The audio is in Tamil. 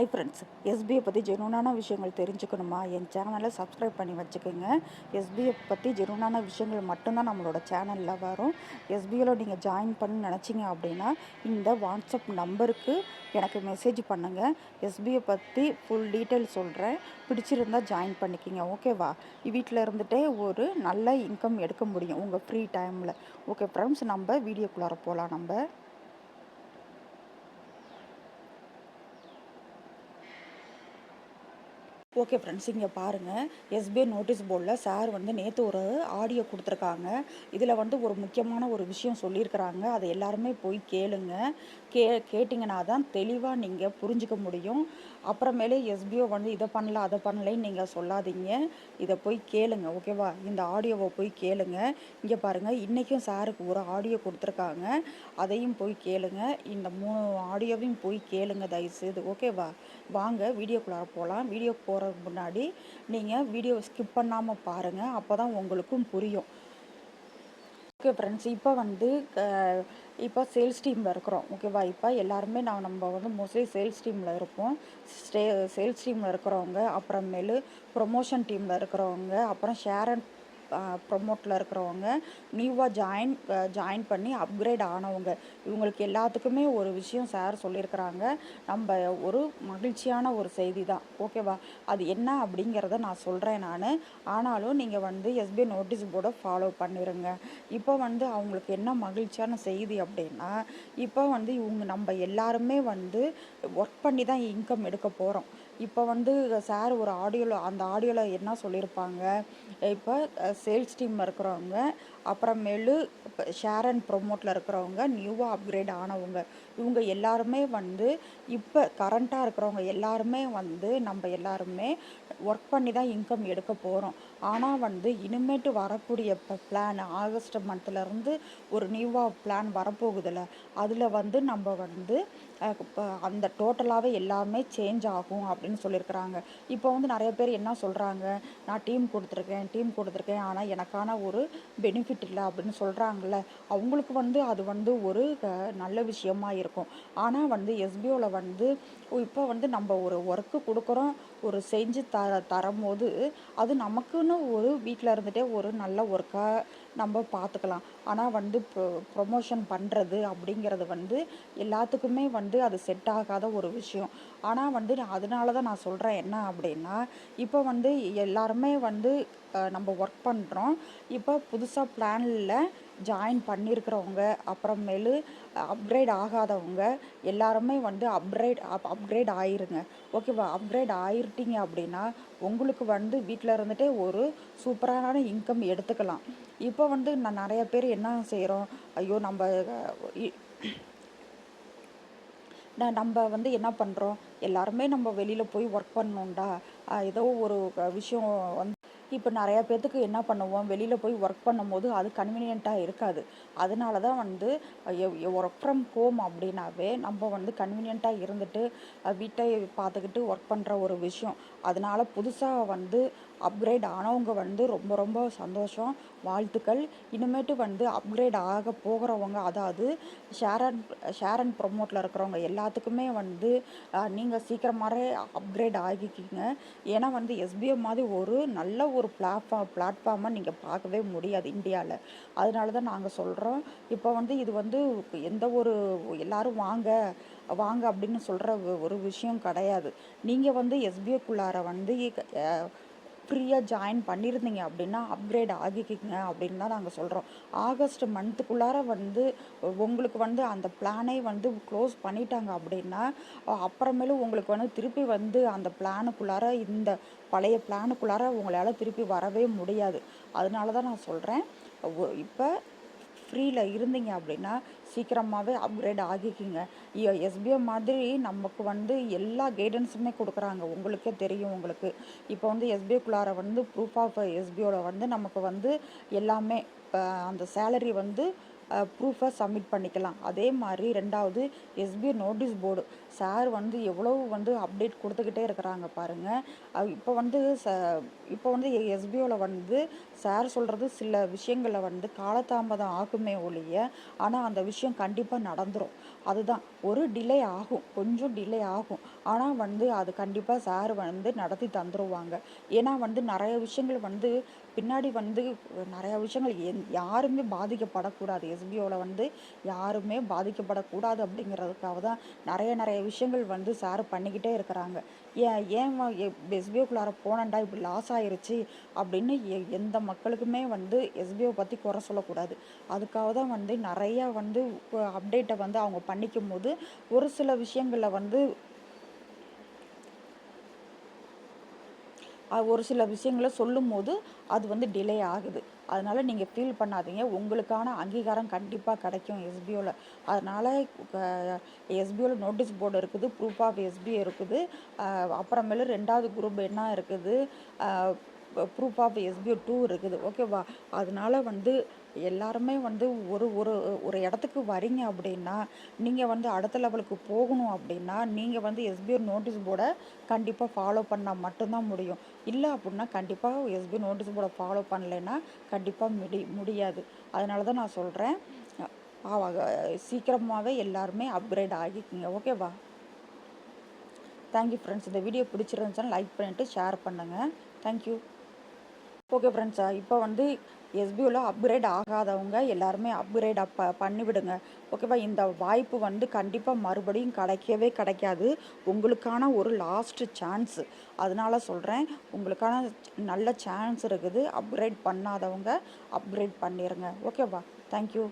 ஹாய் ஃப்ரெண்ட்ஸ், எஸ்பிஐ பற்றி ஜெனுவனான விஷயங்கள் தெரிஞ்சுக்கணுமா? என் சேனலை சப்ஸ்கிரைப் பண்ணி வச்சுக்கோங்க. எஸ்பிஐ பற்றி ஜெனுவனான விஷயங்கள் மட்டும்தான் நம்மளோட சேனலில் வரும். எஸ்பிஐயில் நீங்கள் ஜாயின் பண்ண நினச்சிங்க அப்படின்னா இந்த வாட்ஸ்அப் நம்பருக்கு எனக்கு மெசேஜ் பண்ணுங்கள். எஸ்பிஐ பற்றி ஃபுல் டீட்டெயில் சொல்கிறேன். பிடிச்சிருந்தால் ஜாயின் பண்ணிக்கிங்க. ஓகேவா? வீட்டில் இருந்துகிட்டே ஒரு நல்ல இன்கம் எடுக்க முடியும் உங்கள் ஃப்ரீ டைமில். ஓகே ஃப்ரெண்ட்ஸ், நம்ம வீடியோக்குள்ளார போகலாம். ஓகே ஃப்ரெண்ட்ஸ், இங்கே பாருங்கள். எஸ்பிஐ நோட்டீஸ் போர்டில் சார் நேற்று ஒரு ஆடியோ கொடுத்துருக்காங்க. இதில் ஒரு முக்கியமான ஒரு விஷயம் சொல்லியிருக்கிறாங்க. அதை எல்லாருமே போய் கேளுங்க. கேட்டிங்கன்னா தான் தெளிவாக நீங்கள் புரிஞ்சுக்க முடியும். அப்புறமேலே எஸ்பிஓ இதை பண்ணல அதை பண்ணலைன்னு நீங்கள் சொல்லாதீங்க. இதை போய் கேளுங்க. ஓகேவா? இந்த ஆடியோவை போய் கேளுங்க. இங்கே பாருங்கள், இன்றைக்கும் சாருக்கு ஒரு ஆடியோ கொடுத்துருக்காங்க. அதையும் போய் கேளுங்க. இந்த 3 ஆடியோவையும் போய் கேளுங்க தயவுசெய்து. ஓகேவா? வாங்க வீடியோக்குள்ளார போகலாம். வீடியோ போகிறதுக்கு முன்னாடி நீங்கள் வீடியோவை ஸ்கிப் பண்ணாமல் பாருங்கள். அப்போ தான் உங்களுக்கும் புரியும். ஓகே ஃப்ரெண்ட்ஸ், இப்போ சேல்ஸ் டீமில் இருக்கிறோம். ஓகேவா? இப்போ எல்லாருமே நம்ம மோஸ்ட்லி சேல்ஸ் டீமில் இருப்போம். சேல்ஸ் டீமில் இருக்கிறவங்க, அப்புறமேலு ப்ரொமோஷன் டீமில் இருக்கிறவங்க, அப்புறம் ஷேர் அண்ட் ப்ரொமோட்டில் இருக்கிறவங்க, நியூவாக ஜாயின் பண்ணி அப்கிரேட் ஆனவங்க, இவங்களுக்கு எல்லாத்துக்குமே ஒரு விஷயம் சார் சொல்லியிருக்கிறாங்க. நம்ம ஒரு மகிழ்ச்சியான ஒரு செய்தி தான். ஓகேவா? அது என்ன அப்படிங்கிறத நான் சொல்கிறேன் நான். ஆனாலும் நீங்கள் எஸ்பிஐ நோட்டீஸ் போர்டை ஃபாலோ பண்ணிடுங்க. இப்போ அவங்களுக்கு என்ன மகிழ்ச்சியான செய்தி அப்படின்னா, இப்போ இவங்க நம்ம எல்லாருமே ஒர்க் பண்ணி தான் இன்கம் எடுக்க போகிறோம். இப்போ சார் ஒரு அந்த ஆடியோவில் என்ன சொல்லியிருப்பாங்க, இப்போ சேல்ஸ் டீமில் இருக்கிறவங்க, அப்புறமேலு ஷேர் அண்ட் ப்ரொமோட்டில் இருக்கிறவங்க, நியூவாக அப்கிரேட் ஆனவங்க, இவங்க எல்லாருமே இப்போ கரண்ட்டாக இருக்கிறவங்க எல்லாருமே நம்ம எல்லாருமே ஒர்க் பண்ணி தான் இன்கம் எடுக்க போகிறோம். ஆனால் இனிமேட்டு வரக்கூடிய பிளான் ஆகஸ்ட் மந்த்லேருந்து ஒரு நியூவாக பிளான் வரப்போகுதில்ல, அதில் நம்ம அந்த டோட்டலாகவே எல்லாமே சேஞ்ச் ஆகும் அப்படின்னு சொல்லியிருக்கிறாங்க. இப்போ நிறைய பேர் என்ன சொல்கிறாங்க, நான் டீம் கொடுத்துருக்கேன் ஆனால் எனக்கான ஒரு பெனிஃபிட் இல்லை அப்படின்னு சொல்கிறாங்கல்ல, அவங்களுக்கு அது ஒரு நல்ல விஷயமா இருக்கும். ஆனால் எஸ்பிஓவில் இப்போ நம்ம ஒரு ஒர்க்கு கொடுக்குறோம், ஒரு செஞ்சு தரும்போது அது நமக்குன்னு ஒரு வீட்டில் இருந்துகிட்டே ஒரு நல்ல ஒர்க்காக நம்ம பார்த்துக்கலாம். ஆனால் ப்ரொமோஷன் பண்ணுறது அப்படிங்கிறது எல்லாத்துக்குமே அது செட் ஆகாத ஒரு விஷயம். ஆனால் அதனால தான் நான் சொல்கிறேன் என்ன அப்படின்னா, இப்போ எல்லாருமே நம்ம ஒர்க் பண்ணுறோம். இப்போ புதுசாக பிளானில் ஜாயின் பண்ணியிருக்கிறவங்க, அப்புறமேலு அப்கிரேட் ஆகாதவங்க எல்லாருமே அப்கிரேட் ஆயிருங்க. ஓகேவா? அப்கிரேட் ஆயிருட்டீங்க அப்படின்னா உங்களுக்கு வீட்டில் இருந்துகிட்டே ஒரு சூப்பரான இன்கம் எடுத்துக்கலாம். இப்போ நான் நிறைய பேர் என்ன செய்கிறோம், ஐயோ நம்ம என்ன பண்ணுறோம், எல்லாருமே நம்ம வெளியில் போய் ஒர்க் பண்ணோம்டா, ஏதோ ஒரு விஷயம் இப்போ நிறையா பேர்த்துக்கு என்ன பண்ணுவோம், வெளியில் போய் ஒர்க் பண்ணும்போது அது கன்வீனியண்ட்டாக இருக்காது. அதனால தான் ஒர்க் ஃப்ரம் ஹோம் அப்படின்னாவே நம்ம கன்வீனியண்ட்டாக இருந்துட்டு வீட்டை பார்த்துக்கிட்டு ஒர்க் பண்ணுற ஒரு விஷயம். அதனால் புதுசாக அப்கிரேட் ஆனவங்க ரொம்ப ரொம்ப சந்தோஷம், வாழ்த்துக்கள். இனிமேட்டு அப்கிரேட் ஆக போகிறவங்க, அதாவது ஷேர் அண்ட் ப்ரொமோட்டில் இருக்கிறவங்க எல்லாத்துக்குமே நீங்கள் சீக்கிரமாகவே அப்கிரேட் ஆகிக்கிங்க. ஏன்னா எஸ்பிஐ மாதிரி ஒரு நல்ல ஒரு பிளாட்ஃபார்மை நீங்கள் பார்க்கவே முடியாது இந்தியாவில். அதனால தான் நாங்கள் சொல்கிறோம். இப்போ இது எந்த ஒரு எல்லாரும் வாங்க வாங்க அப்படின்னு சொல்கிற ஒரு விஷயம் கிடையாது. நீங்கள் எஸ்பிஐக்குள்ளார ஃப்ரீயாக ஜாயின் பண்ணியிருந்தீங்க அப்படின்னா அப்கிரேட் ஆகிக்கிங்க அப்படின்னு தான் நாங்கள் சொல்கிறோம். ஆகஸ்ட் மந்த்துக்குள்ளார உங்களுக்கு அந்த பிளானே க்ளோஸ் பண்ணிட்டாங்க அப்படின்னா அப்புறமேலும் உங்களுக்கு திருப்பி அந்த பிளானுக்குள்ளார இந்த பழைய பிளானுக்குள்ளார உங்களால் திருப்பி வரவே முடியாது. அதனால தான் நான் சொல்கிறேன், இப்போ ஃப்ரீயில் இருந்தீங்க அப்படின்னா சீக்கிரமாகவே அப்கிரேட் ஆகிக்கிங்க. எஸ்பிஐ மாதிரி நமக்கு எல்லா கைடன்ஸுமே கொடுக்குறாங்க. உங்களுக்கே தெரியும். உங்களுக்கு இப்போ எஸ்பிஐக்குள்ளார ப்ரூஃப் ஆஃப் எஸ்பிஓவில் நமக்கு எல்லாமே அந்த சேலரி வந்து ப்ரூஃபை சப்மிட் பண்ணிக்கலாம். அதே மாதிரி 2வது எஸ்பிஐ நோட்டீஸ் போர்டு சார் வந்து எவ்வளோ வந்து அப்டேட் கொடுத்துக்கிட்டே இருக்கிறாங்க பாருங்கள். இப்போ வந்து எஸ்பிஓவில் வந்து சார் சொல்கிறது சில விஷயங்களை வந்து காலதாமதம் ஆகுமே ஒழிய, ஆனால் அந்த விஷயம் கண்டிப்பாக நடந்துடும். அதுதான் ஒரு டிலே ஆகும், கொஞ்சம் டிலே ஆகும். ஆனால் வந்து அது கண்டிப்பாக சார் வந்து நடத்தி தந்துடுவாங்க. ஏன்னா வந்து நிறைய விஷயங்கள் வந்து பின்னாடி வந்து நிறைய விஷயங்கள் யாருமே பாதிக்கப்படக்கூடாது. எஸ்பிஓவில் வந்து யாருமே பாதிக்கப்படக்கூடாது அப்படிங்கிறதுக்காக தான் நிறைய விஷயங்கள் வந்து சார் பண்ணிக்கிட்டே இருக்கிறாங்க. ஏன் ஏன் எஸ்பிஓக்குள்ளார போனேன்டா இப்படி லாஸ் ஆயிருச்சு அப்படின்னு எந்த மக்களுக்குமே வந்து எஸ்பிஓ பற்றி குறை சொல்லக்கூடாது. அதுக்காக தான் வந்து நிறையா வந்து அப்டேட்டை வந்து அவங்க பண்ணிக்கும் போது ஒரு சில விஷயங்களில் வந்து ஒரு சில விஷயங்கள சொல்லும்போது அது வந்து டிலே ஆகுது. அதனால் நீங்கள் ஃபீல் பண்ணாதீங்க. உங்களுக்கான அங்கீகாரம் கண்டிப்பாக கிடைக்கும் எஸ்பிஓவில். அதனால் எஸ்பிஓவில் நோட்டீஸ் போர்டு இருக்குது, ப்ரூஃப் ஆஃப் எஸ்பிஓ இருக்குது. அப்புறமேலு 2வது குரூப் என்ன இருக்குது, ப்ரூஃப் ஆஃப் எஸ்பிஓ 2 இருக்குது. ஓகேவா? அதனால வந்து எல்லாருமே வந்து ஒரு ஒரு ஒரு இடத்துக்கு வரீங்க அப்படின்னா, நீங்கள் வந்து அடுத்த லெவலுக்கு போகணும் அப்படின்னா, நீங்கள் வந்து எஸ்பிஓ நோட்டீஸ் போர்டை கண்டிப்பாக ஃபாலோ பண்ணால் மட்டும்தான் முடியும். இல்லை அப்படின்னா கண்டிப்பாக எஸ்பிஐ நோட்டீஸ் போர்டை ஃபாலோ பண்ணலைன்னா கண்டிப்பாக முடியாது. அதனால தான் நான் சொல்கிறேன், சீக்கிரமாகவே எல்லாருமே அப்கிரேட் ஆகிக்குங்க. ஓகேவா? Thank you friends. இந்த வீடியோ பிடிச்சிருந்துச்சுன்னா லைக் பண்ணிவிட்டு ஷேர் பண்ணுங்கள். தேங்க்யூ. ஓகே ஃப்ரெண்ட்ஸ், இப்போ வந்து எஸ்பிஓவில் அப்கிரேட் ஆகாதவங்க எல்லாருமே அப்கிரேட் பண்ணிவிடுங்க. ஓகேவா? இந்த வாய்ப்பு வந்து கண்டிப்பாக மறுபடியும் கிடைக்கவே கிடைக்காது. உங்களுக்கான ஒரு லாஸ்ட்டு சான்ஸு. அதனால சொல்கிறேன், உங்களுக்கான நல்ல சான்ஸ் இருக்குது. அப்கிரேட் பண்ணாதவங்க அப்கிரேட் பண்ணிடுங்க. ஓகேவா? தேங்க்யூ.